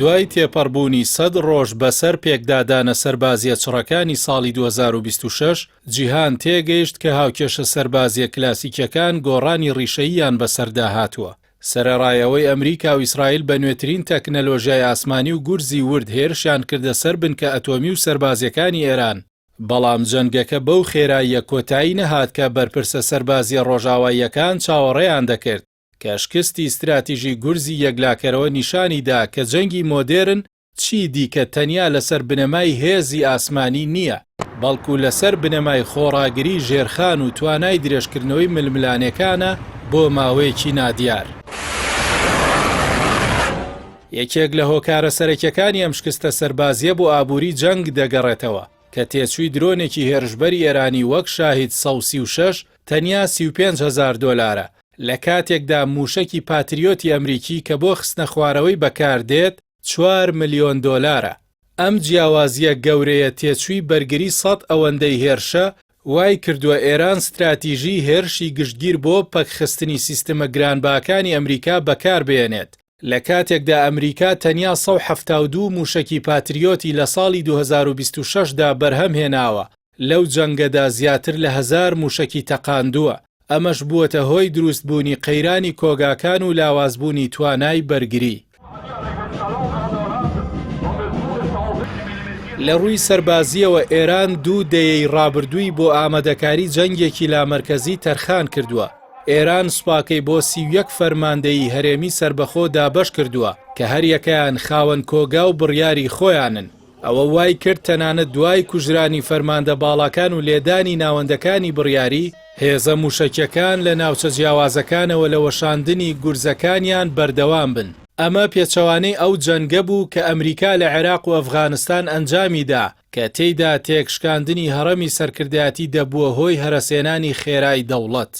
دوای تێپەڕبوونی 100 ڕۆژ بەسەر پێکدادانە سەربازیە چڕەکانی ساڵی 2026 جیهان تێگەیشت کە هاوکێشە سەربازیە کلاسیکەکان گۆڕانی ڕیشەییان بەسەردا هاتووە. سەرەڕایەوەی ئەمریکا و ئیسرائیل بە نوێترین تەکنەلۆژیای ئاسمانی و گورزی ورد هێرشیان کردە سەر بنکە ئەتۆمی و سەربازیەکانی ئێران. بەڵام جەنگەکە بەو خێراییە کۆتایی نەهات کە بەرپرسە سەربازیە ڕۆژاواییەکان چاوەڕێیان دەکرد کە شکستی استراتیژی گورزی یەکلاکەرەوە نیشانیدا کە جەنگی مۆدێرن چی دیکە تەنیا لەسەر بنەمای هێزی ئاسمانی نییە، بەڵکو لەسەر بنەمای خۆڕاگری ژێرخان و توانای درێژکردنەوەی ململانەکانە بۆ ماوەیەکی نادیار. یەکێک لە هۆکارە سەرەکیەکانی ئەم شکستە سەربازیە بۆ ئابووری جەنگ دەگەڕێتەوە کە تێچووی درۆنێکی هێرشبەری ئێرانی وەک شاهید 136 تەنیا $35,000 لە کاتێکدا موشەکی پاتریۆتی ئەمریکی کە بۆ خستنە خوارەوەی بەکاردێت $4 ملیۆن. ئەم جیاوازیە گەورەیە تێچووی بەرگری 100 ئەوەندەی هێرشە وای کردووە ئێران ستراتیژی هێرشی گشتگیر بۆ پەکخستنی سیستەمە گرانباکانی ئەمریکا بەکاربێنێت لە کاتێکدا ئەمریکا تەنیا 172 موشەکی پاتریۆتی لە ساڵی 2026دا بەرهەم هێناوە، لەو جەنگەدا زیاتر لە 1000 موشەکی تەقاندووە. ئەمەش بووەتە هۆی دروستبوونی قەیرانی کۆگاکان و لاوازبوونی توانای بەرگری. لە ڕووی سەربازیەوە ئێران 2 دەیەی ڕابردووی بۆ ئامادەکاری جەنگێکی لامەرکەزی تەرخان کردووە. ئێران سوپاکەی بۆ 31 فەرماندەیی هەرێمی سربەخۆ دابەش کردووە کە هەر یەکەیان خاوەن کۆگا و بڕیاری خۆیانن. ئەوە وای کرد تەنانەت دوای کوژرانی فەرماندە باڵاکان و لێدانی ناوەندەکانی بڕیاری هێزە موشەکیەکان لە ناوچە جیاوازەکانەوە لە وەشاندنی گورزەکانیان بەردەوام بن. ئەمە پێچەوانەی ئەو جەنگە بوو کە ئەمریکا لە عێراق و ئەفغانستان ئەنجامیدا کە تێیدا تێکشکاندنی هەڕەمی سەرکردایەتی دەبووە هۆی هەرەسێنانی خێرای دەوڵەت.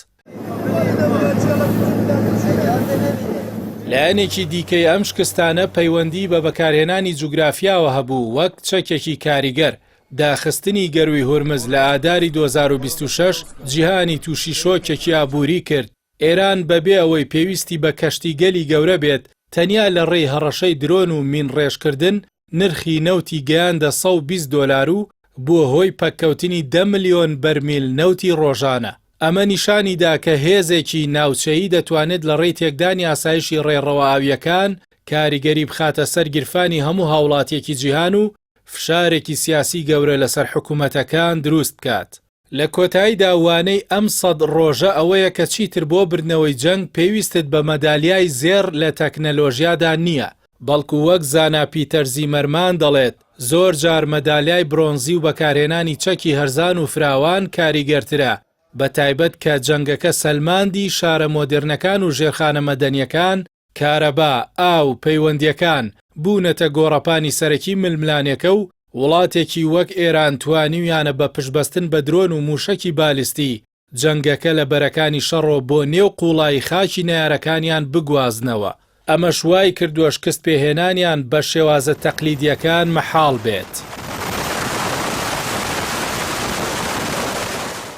لایەنێکی دیکەی ئەم شکستانە پەیوەندی بە بەکارهێنانی جوگرافیاوە هەبوو وەک چەکێکی کاریگەر. داخستنی گەروی هورمز لە ئاداری 2026 جیهانی تووشی شۆکێکی ئابووری کرد. ئێران بەبێ ئەوەی پێویستی بە کەشتیگەلی گەورە بێت تەنیا لە ڕێی هەڕەشەی درۆن و مینڕێژکردن نرخی نەوتی گەیاندە $120 و بووە هۆی پەککەوتنی 10 ملیۆن بەرمیل نەوتی ڕۆژانە. ئەمە نیشانیدا کە هێزێکی ناوچەیی دەتوانێت لە ڕێی تێکدانی ئاسایشی ڕێڕەوە ئاویەکان کاریگەری بخاتە سەر گیرفانی هەموو هاوڵاتیەکی جیهان و فشارێکی سیاسی گەورە لەسەر حکوومەتەکان دروست بکات. لە کۆتاییدا وانەی ئەم 100 ڕۆژە ئەوەیە کە چیتر بۆ بردنەوەی جەنگ پێویستت بە مەدالیای زێر لە تەکنەلۆژیادا نییە، بەڵکو وەک زانا پیتەر زیمەرمان دەڵێت زۆر جار مەدالیای برۆنزی و بەکارهێنانی چەکی هەرزان و فراوان کاریگەرترە، بە تایبەت کە جەنگەکە سەلماندی شارە مۆدرنەکان و ژێرخانە مەدەنیەکان، کارەبا، ئاو، پەیوەندیەکان بوونەتە گۆڕەپانی سەرەکی ململانێکە و وڵاتێکی وەک ئێران توانیویانە بە پشبەستن بە درۆن و موشەکی بالیستی جەنگەکە لە بەرەکانی شەڕۆ بۆ نێو قوڵایی خاکی نەیارەکانیان بگوازنەوە. ئەمە شوای کردووە شکست پێهێنانیان بە شێوازە تەقلیدیەکان مەحاڵ بێت.